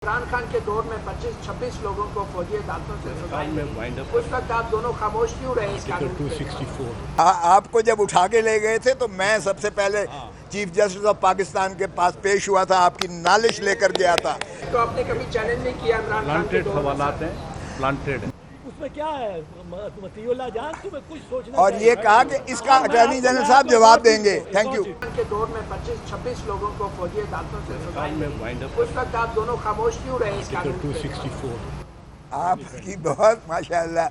इमरान खान के दौर में 25-26 लोगों को फौजी अदालतों से सजाएं मिली। उस वक्त आप दोनों खामोश क्यों रहे इस कानून पे? आपको जब उठा के ले गए थे तो मैं सबसे पहले चीफ जस्टिस ऑफ पाकिस्तान के पास पेश हुआ था, आपकी नालिश लेकर गया था। तो आपने कभी चैलेंज नहीं किया इमरान खान के दौर में? प्लांटेड उसमें क्या है मतीउल्लाह जान, तुम्हें कुछ सोचना और ये कहा कि इसका अटॉर्नी जनरल साहब जवाब देंगे। Thank you. के दौर में 25-26 लोगों को फौजी अदालतों से सजाएं मिली। उस वक्त आप दोनों खामोश क्यों रहे इस कानून पे? आपकी बहुत माशाअल्लाह।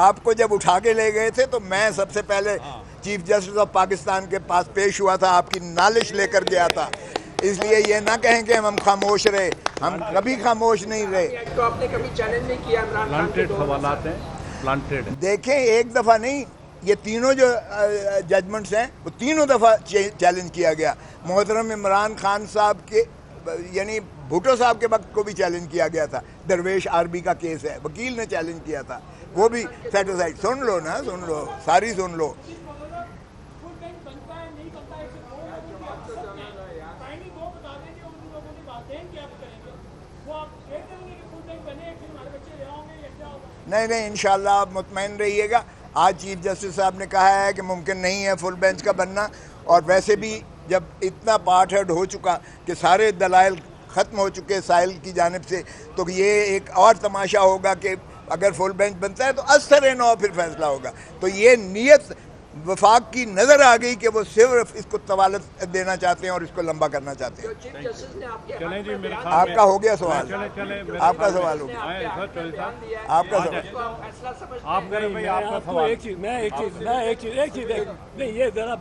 आपको जब उठा के ले गए थे तो मैं सबसे पहले चीफ जस्टिस ऑफ पाकिस्तान के पास पेश हुआ था, आपकी नालिश लेकर गया था। इसलिए ये ना कहें कि हम खामोश रहे, हम कभी खामोश नहीं रहे। तो आपने कभी चैलेंज नहीं किया इमरान खान के दौर में? प्लांटेड देखें, एक दफ़ा नहीं, ये तीनों जो जजमेंट्स हैं वो तीनों दफ़ा चैलेंज किया गया। मोहतरम इमरान खान साहब के यानी भुट्टो साहब के वक्त को भी चैलेंज किया गया था। दरवेश आरबी का केस है, वकील ने चैलेंज किया था, वो भी सेटिस्फाइड। सुन लो ना, सुन लो, सारी सुन लो। नहीं, इंशाल्लाह आप मुतमईन रहिएगा। आज चीफ जस्टिस साहब ने कहा है कि मुमकिन नहीं है फुल बेंच का बनना, और वैसे भी जब इतना पार्ट हेड हो चुका कि सारे दलाइल ख़त्म हो चुके साहिल की जानिब से, तो ये एक और तमाशा होगा कि अगर फुल बेंच बनता है तो असर नौ फिर फैसला होगा। तो ये नीयत वफाक की नज़र आ गई कि वो सिर्फ इसको तवालत देना चाहते हैं और इसको लंबा करना चाहते हैं। आपका हो गया सवाल, आपका सवाल हो गया, आपका सवाल। आप करें भाई, आपका सवाल। एक चीज़ नहीं, ये ज़रा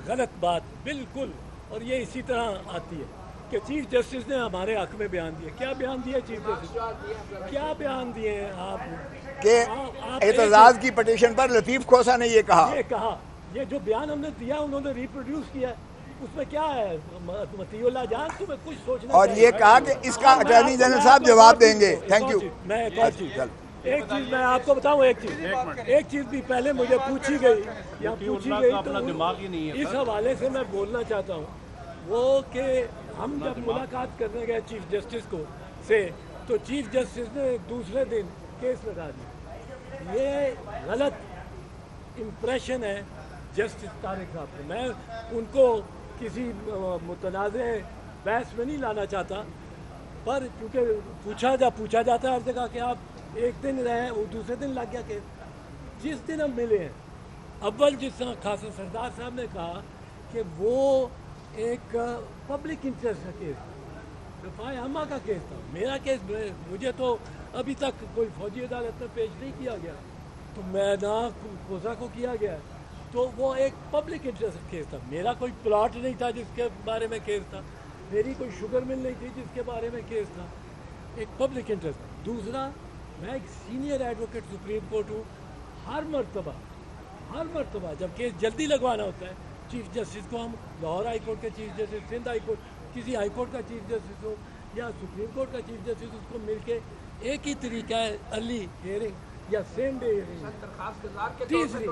गलत बात बिल्कुल, और ये इसी तरह आती है कि चीफ जस्टिस ने हमारे हक में बयान दिए। क्या बयान दिए चीफ जस्टिस? क्या बयान दिए आप कि एतजाज़ की पटिशन पर लतीफ़ खोसा ने ये कहा, ये जो बयान हमने दिया उन्होंने रिप्रोड्यूस किया, उसमें क्या है मतीउल्लाह जान, तुम्हें कुछ सोचना। और ये कहा कि इसका अटॉर्नी जनरल साहब जवाब देंगे। Thank you. मैं एक चीज़ मैं आपको बताऊं, एक चीज़ भी पहले मुझे पूछी गई तो इस हवाले से मैं बोलना चाहता हूँ, वो कि हम जब मुलाकात करने गए चीफ जस्टिस को से, तो चीफ जस्टिस ने दूसरे दिन केस लगा दिया। ये गलत इम्प्रेशन है जस्टिस तारिक साहब को। मैं उनको किसी मुतनाज़े बहस में नहीं लाना चाहता, पर क्योंकि पूछा जाता है हर जगह कि आप एक दिन रहे, वो दूसरे दिन लग गया केस। जिस दिन हम मिले हैं, अव्वल जिस तरह खासा सरदार साहब ने कहा कि वो एक पब्लिक इंटरेस्ट का केस था, रफ़ाए अम्मा का केस था। मेरा केस, मुझे तो अभी तक कोई फौजी अदालत में पेश नहीं किया गया, तो मैं ना खोसा को किया गया, तो वो एक पब्लिक इंटरेस्ट केस था। मेरा कोई प्लॉट नहीं था जिसके बारे में केस था, मेरी कोई शुगर मिल नहीं थी जिसके बारे में केस था, एक पब्लिक इंटरेस्ट था। दूसरा, मैं एक सीनियर एडवोकेट सुप्रीम कोर्ट हूँ। हर मरतबा जब केस जल्दी लगवाना होता है, चीफ जस्टिस को हम लाहौर हाई कोर्ट के chief justice, Sindh high court, किसी हाई कोर्ट का चीफ जस्टिस हो या सुप्रीम कोर्ट का चीफ जस्टिस, उसको मिलके एक ही तरीका है, अर्ली हियरिंग या सेम डे हियरिंग। तीसरी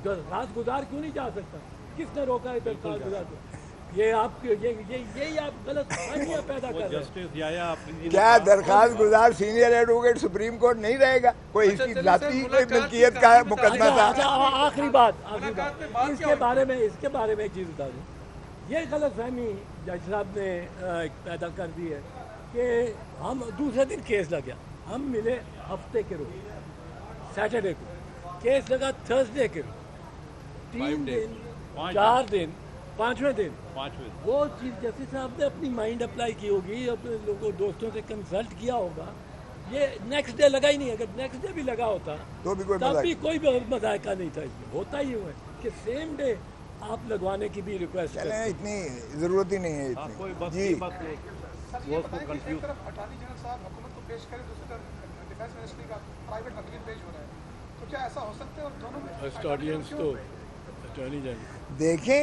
दरख्वास्त गुजार क्यों नहीं जा सकता? किसने रोका है दरख्वास्त गुजार को? ये आप गलत फहमियां पैदा कर रहे हैं। क्या दरख्वास्त गुजार सीनियर एडवोकेट सुप्रीम कोर्ट नहीं रहेगा? कोई इसकी जाती कोई मिल्कियत का मुकदमा था? अच्छा, आखिरी बात इसके बारे में एक चीज़ बता दूँ। ये गलत फहमी जज साहब ने पैदा कर दी है कि हम दूसरे दिन केस लग गया, हम मिले हफ्ते के रोज, सैटरडे को केस लगा, थर्सडे के रोज, 3 दिन 4 दिन 5वें दिन वो चीफ जस्टिस साहब ने अपनी माइंड अप्लाई की होगी, अपने लोगों दोस्तों से कंसल्ट किया होगा। ये नेक्स्ट डे लगा ही नहीं। अगर नेक्स्ट डे भी लगा होता तो भी कोई मजायका नहीं था। इसमें होता ही हुआ है कि सेम डे आप लगवाने की भी रिक्वेस्ट करें, इतनी ज़रूरत ही नहीं है इतनी। जी, वो कंफ्यूज अटॉर्नी जनरल साहब हुकूमत को पेश करें, दूसरी तरफ डिफेंस मिनिस्ट्री का प्राइवेट वकील पेश हो रहा है, तो क्या ऐसा हो सकता है? और दोनों में ऑडियंस तो अटॉर्नी जनरल देखें,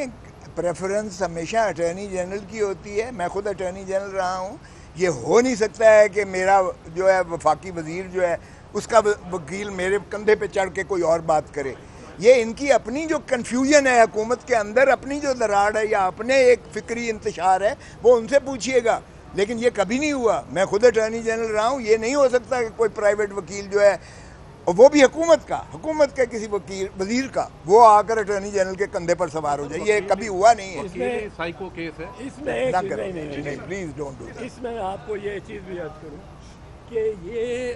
प्रेफरेंस हमेशा अटॉर्नी जनरल की होती है। मैं खुद अटॉर्नी जनरल रहा हूँ। ये हो नहीं सकता है कि मेरा जो है वफाकी वज़ीर जो है उसका वकील मेरे कंधे पे चढ़ के कोई और बात करे। ये इनकी अपनी जो कन्फ्यूजन है हुकूमत के अंदर, अपनी जो दरार है या अपने एक फ़िक्री इंतशार है, वो उनसे पूछिएगा। لیکن یہ کبھی نہیں ہوا. میں خود اٹارنی جنرل رہا ہوں. یہ نہیں ہو سکتا کہ کوئی پرائیویٹ وکیل جو ہے، اور وہ بھی حکومت کا کسی وزیر کا، وہ آ کر اٹارنی جنرل کے کندھے پر سوار ہو جائے. یہ کبھی ہوا نہیں ہے. سائیکو کیس ہے اس میں نہ کرو. نہیں پلیز ڈونٹ ڈو. اس میں آپ کو یہ چیز بھی یاد کروں کہ یہ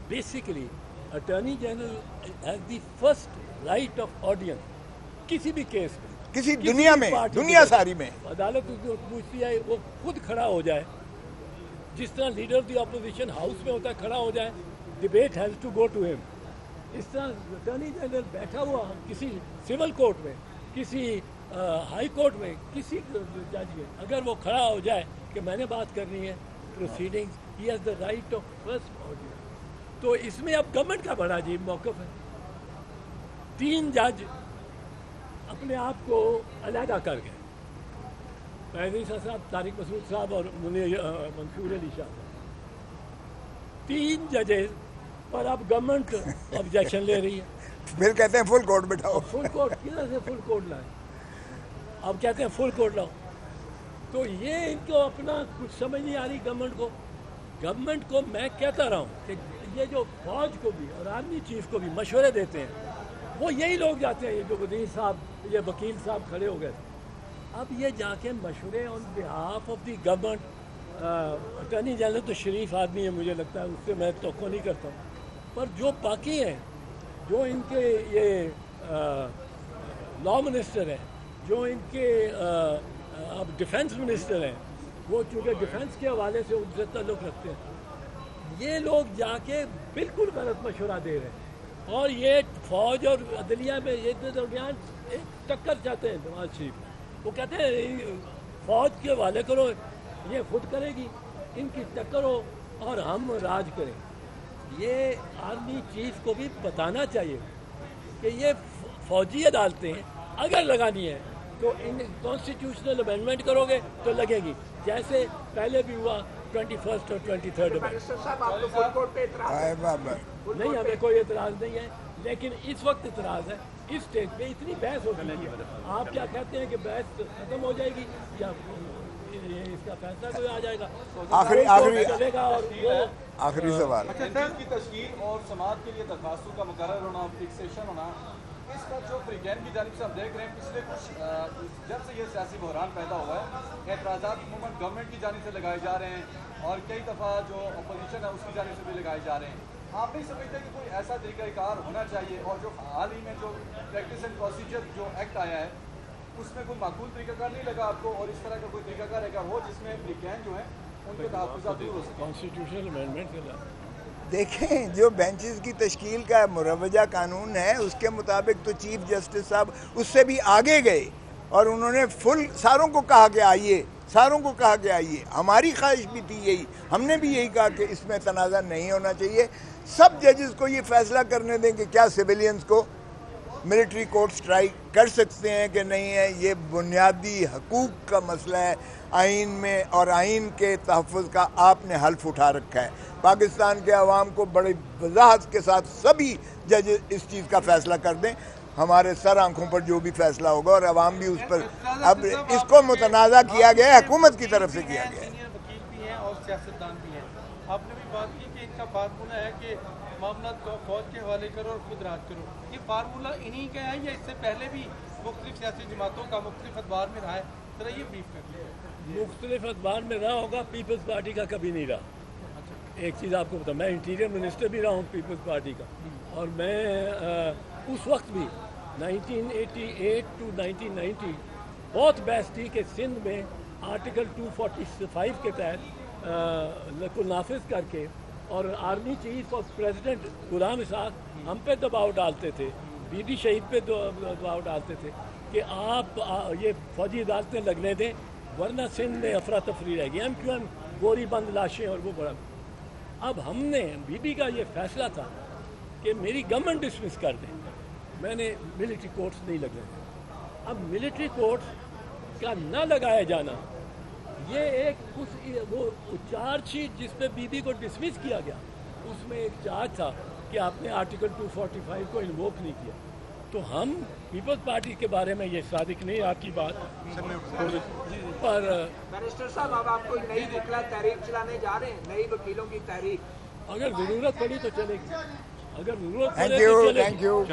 basically attorney general has the first right of audience کسی بھی کیس میں، کسی دنیا میں، دنیا ساری میں. عدالت اس کو پوچھتی ہے وہ خود کھڑا ہو جائے، جس طرح لیڈر دی اپوزیشن ہاؤس میں ہوتا ہے کھڑا ہو جائے، debate has to go to him. اس طرح اٹارنی جنرل بیٹھا ہوا کسی سول کورٹ میں، کسی ہائی کورٹ میں، کسی جج میں، اگر وہ کھڑا ہو جائے کہ میں نے بات کرنی ہے proceedings, he has the right of first audience. تو اس میں اب گورنمنٹ کا بڑا عجیب موقف ہے. 3 جج اپنے آپ کو علیحدہ کر گئے، پرویز صاحب، طارق مسعود صاحب اور منصور علی شاہ. 3 ججز پر اب گورنمنٹ آبجیکشن لے رہی ہے. پھر کہتے ہیں فل کورٹ بٹھاؤ. فل کورٹ کدھر سے فل کورٹ لائے؟ اب کہتے ہیں فل کورٹ لاؤ. تو یہ ان کو اپنا کچھ سمجھ نہیں آ رہی گورنمنٹ کو میں کہتا رہا ہوں کہ یہ جو فوج کو بھی اور آرمی چیف کو بھی مشورے دیتے ہیں وہ یہی لوگ جاتے ہیں. یہ جو وزیر صاحب، یہ وکیل صاحب کھڑے ہو گئے تھے، اب یہ جا کے مشورے on behalf of the government. Attorney general تو شریف آدمی ہے، مجھے لگتا ہے اس سے میں توقع نہیں کرتا ہوں، پر جو باقی ہیں، جو ان کے یہ لا منسٹر ہیں، جو ان کے اب ڈیفنس منسٹر ہیں، وہ چونکہ ڈیفنس کے حوالے سے ان سے تعلق رکھتے ہیں، یہ لوگ جا کے بالکل غلط مشورہ دے رہے ہیں. اور یہ فوج اور عدلیہ میں یہ درمیان ایک ٹکر چاہتے ہیں نواز شریف. وہ کہتے ہیں فوج کے حوالے کرو، یہ خود کرے گی، ان کی ٹکر ہو اور ہم راج کریں. یہ آرمی چیف کو بھی بتانا چاہیے کہ یہ فوجی عدالتیں اگر لگانی ہے تو ان کانسٹیٹیوشنل امینڈمنٹ کرو گے تو لگے گی، جیسے پہلے بھی ہوا 21 اور 23 میں. صاحب آپ کو فل کورٹ پہ اعتراض نہیں، ہمیں کوئی اعتراض نہیں ہے، لیکن اس وقت اعتراض ہے. اس اسٹیج پہ اتنی بحث ہو گئی ہے. آپ کیا کہتے ہیں کہ بحث ختم ہو جائے گی یا اس کا فیصلہ کوئی آ جائے گا؟ آخری سوال. کی تشکیل اور سماعت کے لیے درخواستوں کا مقرر ہونا، فکسیشن ہونا، اس کا جو فریقین کی جانب سے ہم دیکھ رہے ہیں پچھلے کچھ جب سے یہ سیاسی بحران پیدا ہوا ہے، اعتراضات عموماً گورنمنٹ کی جانب سے لگائے جا رہے ہیں اور کئی دفعہ جو اپوزیشن ہے اس کی جانب سے بھی لگائے جا رہے ہیں. آپ نہیں سمجھتے کہ کوئی ایسا طریقہ کار ہونا چاہیے، اور جو حال ہی میں جو پریکٹس اینڈ پروسیجر جو ایکٹ آیا ہے اس میں کوئی معقول طریقہ کار نہیں لگا آپ کو، اور اس طرح کا کوئی طریقہ کار ہو جس میں فریقین جو ہیں ان کے تحفظات دور ہو سکے؟ کانسٹیٹیوشنل امینڈمنٹ دیکھیں، جو بینچز کی تشکیل کا مروجہ قانون ہے اس کے مطابق تو چیف جسٹس صاحب اس سے بھی آگے گئے اور انہوں نے ساروں کو کہا کہ آئیے، ساروں کو کہا کہ آئیے. ہماری خواہش بھی تھی یہی، ہم نے بھی یہی کہا کہ اس میں تنازع نہیں ہونا چاہیے. سب ججز کو یہ فیصلہ کرنے دیں کہ کیا سویلینز کو ملٹری کورٹ سٹرائک کر سکتے ہیں کہ نہیں ہے. یہ بنیادی حقوق کا مسئلہ ہے آئین میں، اور آئین کے تحفظ کا آپ نے حلف اٹھا رکھا ہے. پاکستان کے عوام کو بڑی وضاحت کے ساتھ سبھی جج اس چیز کا فیصلہ کر دیں. ہمارے سر آنکھوں پر جو بھی فیصلہ ہوگا، اور عوام بھی اس پر. اب اس کو متنازع کیا گیا ہے، حکومت کی طرف سے کیا گیا ہے. وکیل بھی ہیں اور سیاستدان بھی ہیں. آپ نے بھی بات کی کہ ان کا فارمولہ ہے کہ معاملات کو فوج کے حوالے کرو اور خود راج کرو. یہ فارمولہ انہی کا ہے یا اس سے پہلے بھی مختلف سیاسی جماعتوں کا مختلف ادوار میں رہا ہے؟ ذرا یہ بریف کر لیں. مختلف ادوار میں رہا ہوگا، پیپلز پارٹی کا کبھی نہیں رہا. ایک چیز آپ کو بتاؤں، میں انٹیریئر منسٹر بھی رہا ہوں پیپلز پارٹی کا، اور میں اس وقت بھی 1988 ٹو 1990 بہت بحث تھی کہ سندھ میں آرٹیکل 245 کے تحت کو نافذ کر کے، اور آرمی چیف اور پریزیڈنٹ غلام اسحاق ہم پہ دباؤ ڈالتے تھے، بی بی شہید پہ دباؤ ڈالتے تھے کہ آپ یہ فوجی عدالتیں لگنے دیں ورنہ سندھ میں افراتفری رہے گی، ایم کیو ایم گولی بند لاشیں اور وہ بڑا. اب ہم نے بی بی کا یہ فیصلہ تھا کہ میری گورنمنٹ ڈسمس کر دیں، میں نے ملٹری کورٹس نہیں لگنے دیں. اب ملٹری کورٹس کا نہ لگایا جانا، یہ ایک وہ چارج شیٹ جس پہ بی بی کو ڈسمس کیا گیا، اس میں ایک چارج تھا کہ آپ نے آرٹیکل 245 کو انووک نہیں کیا. तो हम पीपल्स पार्टी के बारे में, ये सादिक नहीं आपकी बात, पर बैरिस्टर साहब अब आप कोई नई मुखला तहरीक चलाने जा रहे हैं, नई वकीलों की तहरीक? अगर ज़रूरत पड़ी तो चलेगी, अगर ज़रूरत थैंक पड़े तो यू, चलेगी। Thank you.